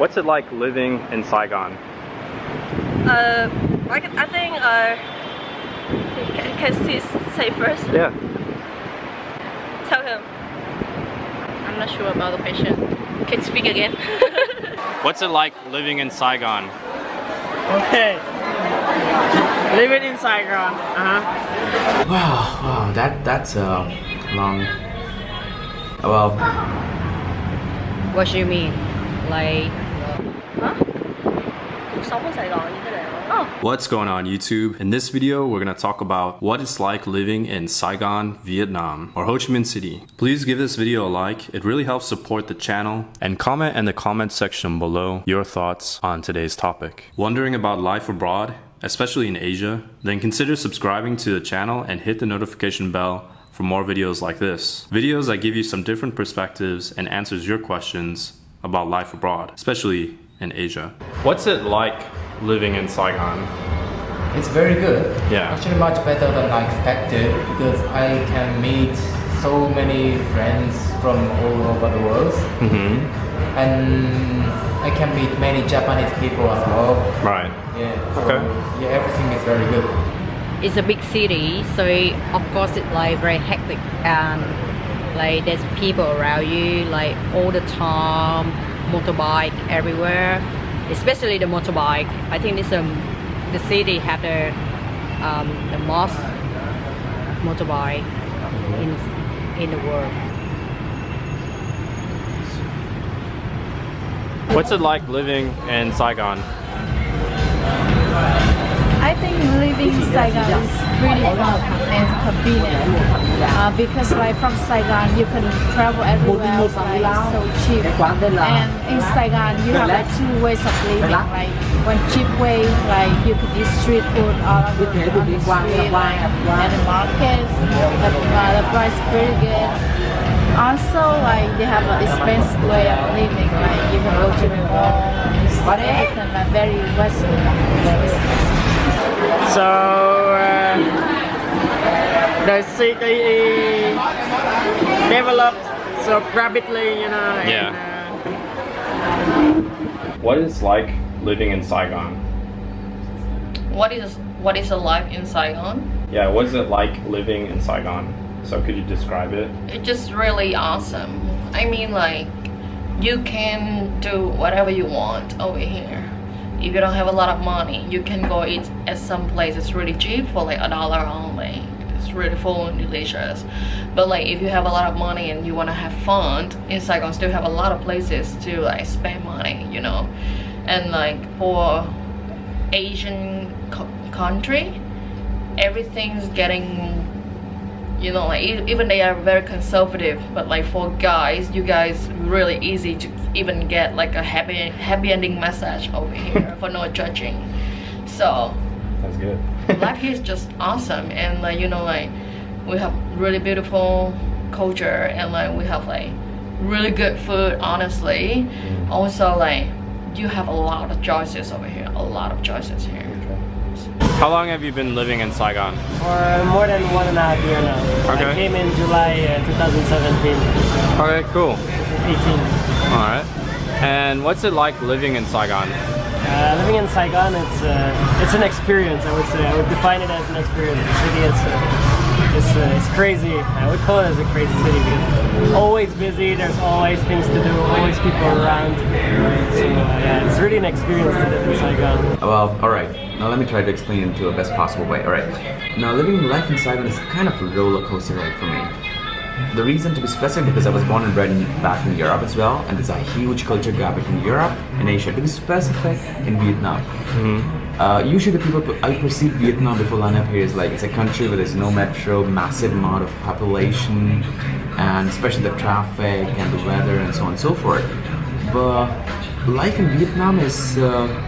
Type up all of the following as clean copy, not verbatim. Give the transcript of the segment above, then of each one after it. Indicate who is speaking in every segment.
Speaker 1: What's it like living in Saigon?
Speaker 2: I think can say first.
Speaker 1: Yeah.
Speaker 2: Tell him. I'm not sure about the question. Can you speak again?
Speaker 1: What's it like living in Saigon?
Speaker 3: Okay. Living in Saigon.
Speaker 4: Wow, that's a long. Well,
Speaker 5: What do you mean? Like,
Speaker 2: Cuộc sống ở Sài Gòn như thế nào? Oh.
Speaker 1: What's going on YouTube? In this video, we're going to talk about what it's like living in Saigon, Vietnam, or Ho Chi Minh City. Please give this video a like. It really helps support the channel. And comment in the comment section below your thoughts on today's topic. Wondering about life abroad, especially in Asia? Then consider subscribing to the channel and hit the notification bell for more videos like this. Videos that give you some different perspectives and answers your questions about life abroad, especially in Asia. What's it like living in Saigon?
Speaker 4: it's very good.
Speaker 1: Yeah.
Speaker 4: Actually, much better than I expected because I can meet so many friends from all over the world, and I can meet many Japanese people as well.
Speaker 1: Right.
Speaker 4: Yeah. So,
Speaker 1: Okay.
Speaker 4: yeah, everything is very good.
Speaker 5: it's a big city, so of course it's like very hectic and like there's people around you like all the time, motorbike everywhere, especially the motorbike. I think this the city have the most motorbike in the world.
Speaker 1: What's it like living in Saigon?
Speaker 6: I think living in Saigon is really fun and convenient because like from Saigon you can travel everywhere like so cheap, and in Saigon you have like two ways of living. Like one cheap way, like you can eat street food all over on the street, like at the markets. The price is pretty good. Also, like they have an expensive way of living. Like you can go to the mall, everything like very western.
Speaker 3: So the city developed so rapidly, you know.
Speaker 1: Yeah. What is like living in Saigon?
Speaker 2: What is the life in Saigon?
Speaker 1: Yeah, what is it like living in Saigon? So could you describe it?
Speaker 2: It's just really awesome. I mean, like, you can do whatever you want over here. If you don't have a lot of money, you can go eat at some place it's really cheap for like $1 only. It's really full and delicious. But like if you have a lot of money and you want to have fun, in Saigon still have a lot of places to like spend money, you know. And like for Asian country, everything's getting, you know, like even they are very conservative, but like for guys, you guys really easy to even get like a happy ending massage over here for no judging. So
Speaker 1: That's good.
Speaker 2: life here is just awesome, and like, you know, like we have really beautiful culture, and like we have like really good food, honestly. Also, like you have a lot of choices over here, a lot of choices here.
Speaker 1: How long have you been living in Saigon?
Speaker 3: For more than 1.5 years now.
Speaker 1: Okay.
Speaker 3: I came in July 2017.
Speaker 1: Okay, cool.
Speaker 3: 18.
Speaker 1: Alright. And what's it like living in Saigon?
Speaker 3: Living in Saigon, it's an experience. I would say I would define it as an experience. The city it's crazy. I would call it as a crazy city because it's always busy. There's always things to do. Always people around. So yeah, it's really an experience to live in Saigon.
Speaker 4: Well, alright. Now let me try to explain it to the best possible way. Alright. Now living life in Saigon is kind of a roller coaster ride for me. The reason to be specific because I was born and bred back in Europe as well, and there's a huge culture gap between Europe and Asia. To be specific, in Vietnam. Usually I perceive Vietnam before line up here is like it's a country where there's no metro, massive amount of population, and especially the traffic and the weather and so on and so forth. But life in Vietnam is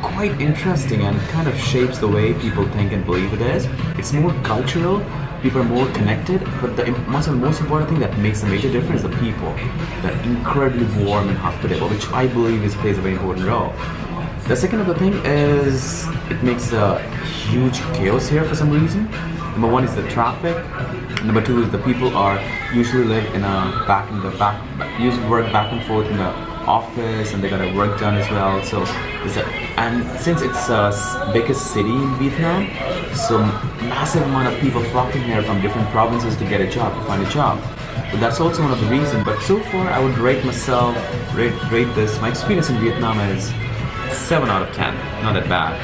Speaker 4: quite interesting and kind of shapes the way people think and believe it is. It's more cultural. People are more connected, but the most important thing that makes a major difference is the people. They're incredibly warm and hospitable, which I believe plays a very important role. The second of the thing is it makes a huge chaos here for some reason. Number one is the traffic. Number two is the people are usually live in usually work back and forth in the office and they got their work done as well. So, and since it's the biggest city in Vietnam, so massive amount of people flocking here from different provinces to get a job, to find a job. So that's also one of the reasons. But so far, I would rate this. My experience in Vietnam is 7 out of 10. Not that bad.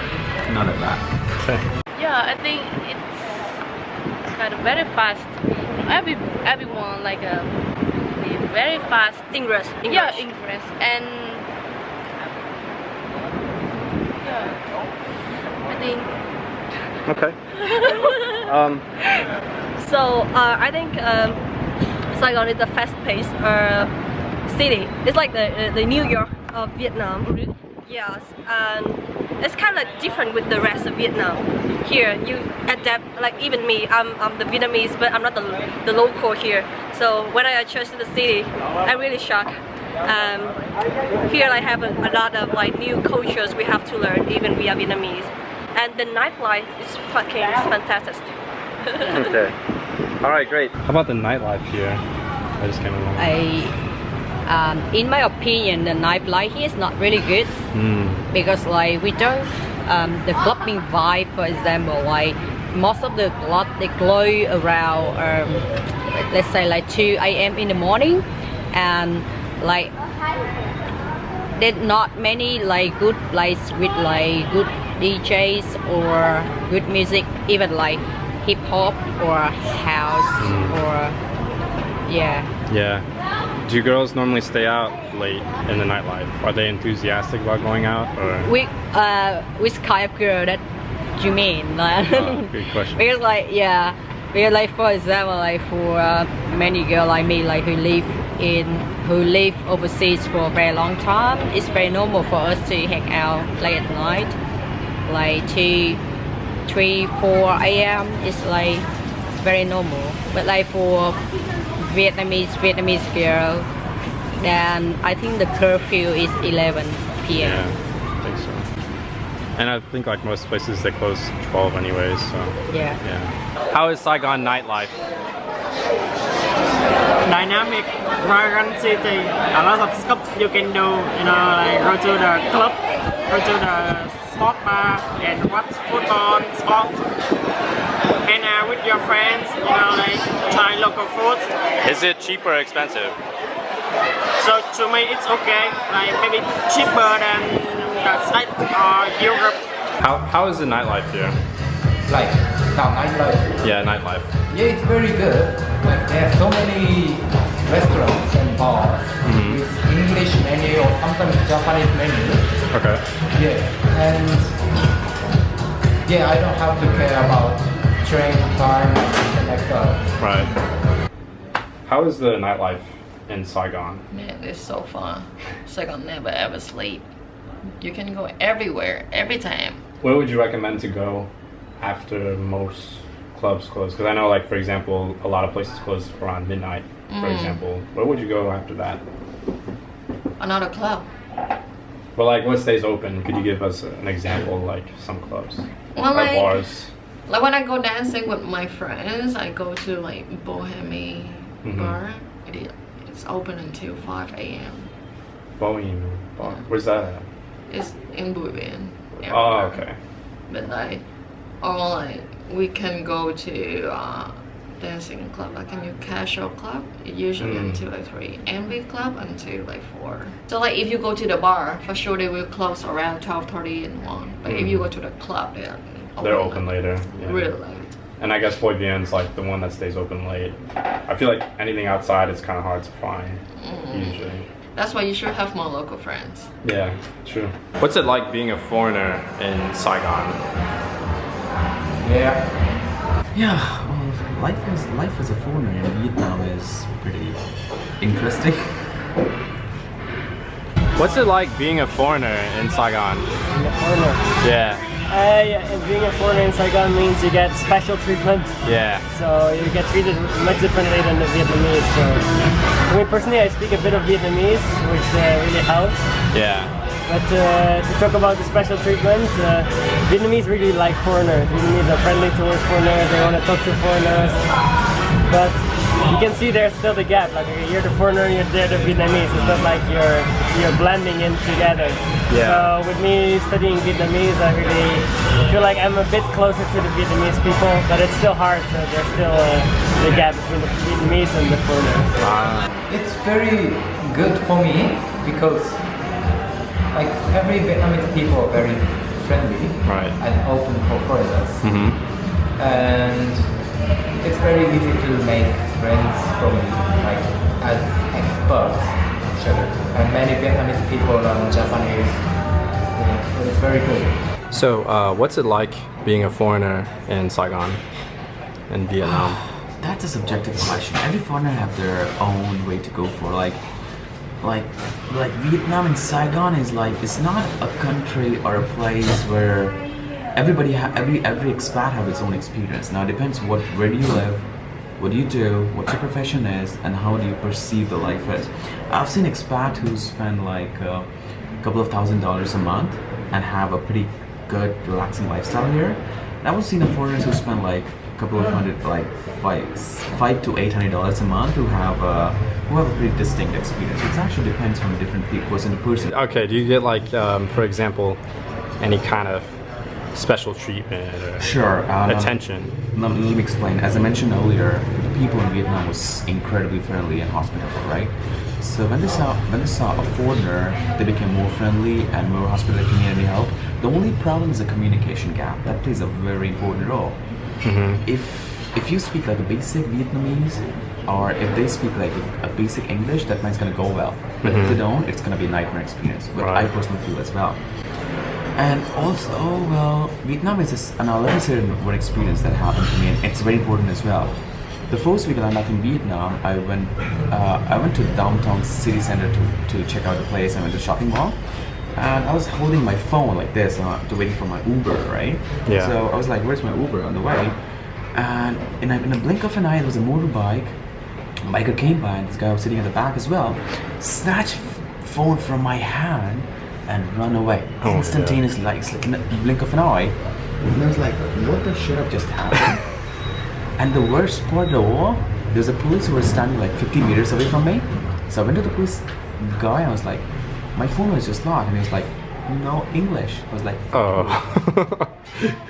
Speaker 4: Not that bad.
Speaker 1: Okay.
Speaker 2: Yeah, I think it's kind of very fast. Everyone like very fast English. Yeah, English and yeah, I think.
Speaker 1: Okay.
Speaker 7: So I think Saigon is a fast-paced city. It's like the New York of Vietnam. Yes, and it's kind of different with the rest of Vietnam. Here, you adapt. Like even me, I'm the Vietnamese, but I'm not the local here. So when I adjust to the city, I'm really shocked. Here I have a lot of like new cultures we have to learn, even we are Vietnamese. And the nightlife is fucking fantastic.
Speaker 1: Okay. All right, great. How about the nightlife here? I just came along.
Speaker 5: In my opinion, the nightlife here is not really good because like we don't the clubbing vibe, for example, like most of the club they close around let's say like 2 a.m. in the morning, and like there's not many like good places with like good DJs or good music, even like hip hop or house or yeah.
Speaker 1: Do girls normally stay out late in the nightlife? Are they enthusiastic about going out, or
Speaker 5: Which kind of girl that you mean?
Speaker 1: good question.
Speaker 5: Because like for example, like for many girls like me, like who live overseas for a very long time, it's very normal for us to hang out late at night, like 2, 3, 4 a.m. It's like very normal. But like for Vietnamese girl, then I think the curfew is 11 p.m.
Speaker 1: Yeah, I think so. And I think like most places they close 12 anyways, so
Speaker 5: Yeah.
Speaker 1: How is Saigon nightlife?
Speaker 3: Dynamic, vibrant city. A lot of stuff you can do. You know, like go to the club, go to the sport bar, and watch football, sport. And with your friends, you know, like try local food.
Speaker 1: Is it cheap or expensive?
Speaker 3: So to me, it's okay. Like maybe cheaper than the States or Europe.
Speaker 1: How is the nightlife here?
Speaker 8: Like nightlife.
Speaker 1: Yeah, nightlife.
Speaker 8: Yeah, it's very good. Like there are so many restaurants and bars with English menu or sometimes Japanese menu.
Speaker 1: Okay.
Speaker 8: Yeah, and yeah, I don't have to care about train time and something like that.
Speaker 1: Right. How is the nightlife in Saigon?
Speaker 2: Man, it's so fun. Saigon never ever sleep. You can go everywhere, every time.
Speaker 1: Where would you recommend to go after most clubs close? Because I know, like, for example, a lot of places close around midnight, for example. Where would you go after that?
Speaker 2: Another club.
Speaker 1: But, like, what stays open? Could you give us an example, like, some clubs?
Speaker 2: Well,
Speaker 1: or
Speaker 2: like
Speaker 1: bars?
Speaker 2: Like when I go dancing with my friends, I go to like Bohemian bar. It's open until 5 a.m.
Speaker 1: Bohemian bar. Where's that at?
Speaker 2: It's in Buvian.
Speaker 1: Oh, okay.
Speaker 2: But like, or like we can go to dancing club, like a new casual club, usually until like 3. MV club until like 4. So like if you go to the bar, for sure they will close around 12:30 and 1. But if you go to the club, they're
Speaker 1: open later. Yeah.
Speaker 2: Really late.
Speaker 1: And I guess Boy Vien's like the one that stays open late. I feel like anything outside is kind of hard to find usually.
Speaker 2: That's why you should have more local friends.
Speaker 1: Yeah, true. What's it like being a foreigner in Saigon?
Speaker 8: Yeah.
Speaker 4: Yeah, well, life as a foreigner in Vietnam is pretty interesting.
Speaker 1: What's it like being a foreigner in Saigon? Yeah.
Speaker 3: And being a foreigner in Saigon means you get special treatment.
Speaker 1: Yeah.
Speaker 3: So you get treated much differently than the Vietnamese. So for me personally, I speak a bit of Vietnamese, which really helps.
Speaker 1: Yeah.
Speaker 3: But to talk about the special treatment, Vietnamese really like foreigners. Vietnamese are friendly towards foreigners, they want to talk to foreigners. But you can see there's still the gap, like you're the foreigner, you're there the Vietnamese. It's not like you're you're blending in together.
Speaker 1: Yeah.
Speaker 3: So with me studying Vietnamese, I really feel like I'm a bit closer to the Vietnamese people, but it's still hard. So there's still the gap between the Vietnamese and the foreigners.
Speaker 8: It's very good for me because like every Vietnamese people are very friendly
Speaker 1: Right.
Speaker 8: and open for foreigners. And it's very easy to make friends from like as experts actually. And many Vietnamese people learn Japanese. Yeah, so it's very good.
Speaker 1: So, what's it like being a foreigner in Saigon, in Vietnam?
Speaker 4: That's a subjective question. Every foreigner have their own way to go for. Like Vietnam and Saigon is like, it's not a country or a place where everybody every expat have its own experience. Now it depends where do you live, what do you do, what your profession is, and how do you perceive the life is. I've seen expat who spend like a couple of $1,000s a month and have a pretty good relaxing lifestyle here. And I've seen foreigners who spend like a couple of hundred, like $500 to $800 a month who have a pretty distinct experience. It actually depends from different person to person.
Speaker 1: Okay, do you get like, for example, any kind of special treatment or
Speaker 4: Sure.
Speaker 1: attention?
Speaker 4: Let me explain. As I mentioned earlier, the people in Vietnam was incredibly friendly and hospitable, right? So when they saw a foreigner, they became more friendly and more hospitable if you need any help. The only problem is a communication gap. That plays a very important role. If you speak like a basic Vietnamese, or if they speak like a basic English, that mine's gonna go well. But if they don't, it's gonna be a nightmare experience. But I personally feel as well. And also, well, Vietnam is and let me say one experience that happened to me, and it's very important as well. The first week that I'm back in Vietnam, I went to the downtown city center to check out the place. I went to the shopping mall, and I was holding my phone like this to waiting for my Uber, right?
Speaker 1: Yeah.
Speaker 4: So I was like, "Where's my Uber?" On the way, and in a blink of an eye, there was a motorbike. A biker came by, and this guy was sitting at the back as well. Snatched phone from my hand and run away instantaneously, like in a blink of an eye. And I was like, "What the shit have just happened?" And the worst part of all, there's a police who was standing like 50 meters away from me. So I went to the police guy and I was like, my phone was just locked. And he was like, no English. I was like,
Speaker 1: oh.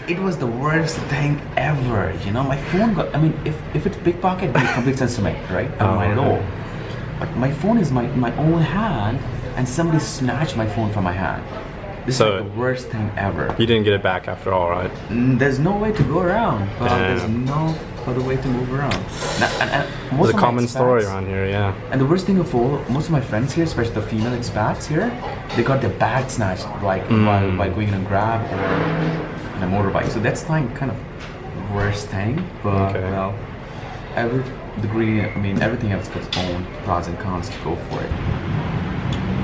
Speaker 4: It was the worst thing ever. You know, my phone got, I mean, if it's pickpocket, it makes complete sense to me, right? I don't mind at all. But my phone is my own hand and somebody snatched my phone from my hand. This is like the worst thing ever.
Speaker 1: You didn't get it back after all, right?
Speaker 4: There's no way to go around. There's no other way to move around. And most
Speaker 1: it's a
Speaker 4: of
Speaker 1: common
Speaker 4: expats,
Speaker 1: story around here, yeah.
Speaker 4: And the worst thing of all, most of my friends here, especially the female expats here, they got their bag snatched like by going in a Grab or in a motorbike. So that's like kind of the worst thing. But well, everything has its own pros and cons to go for it.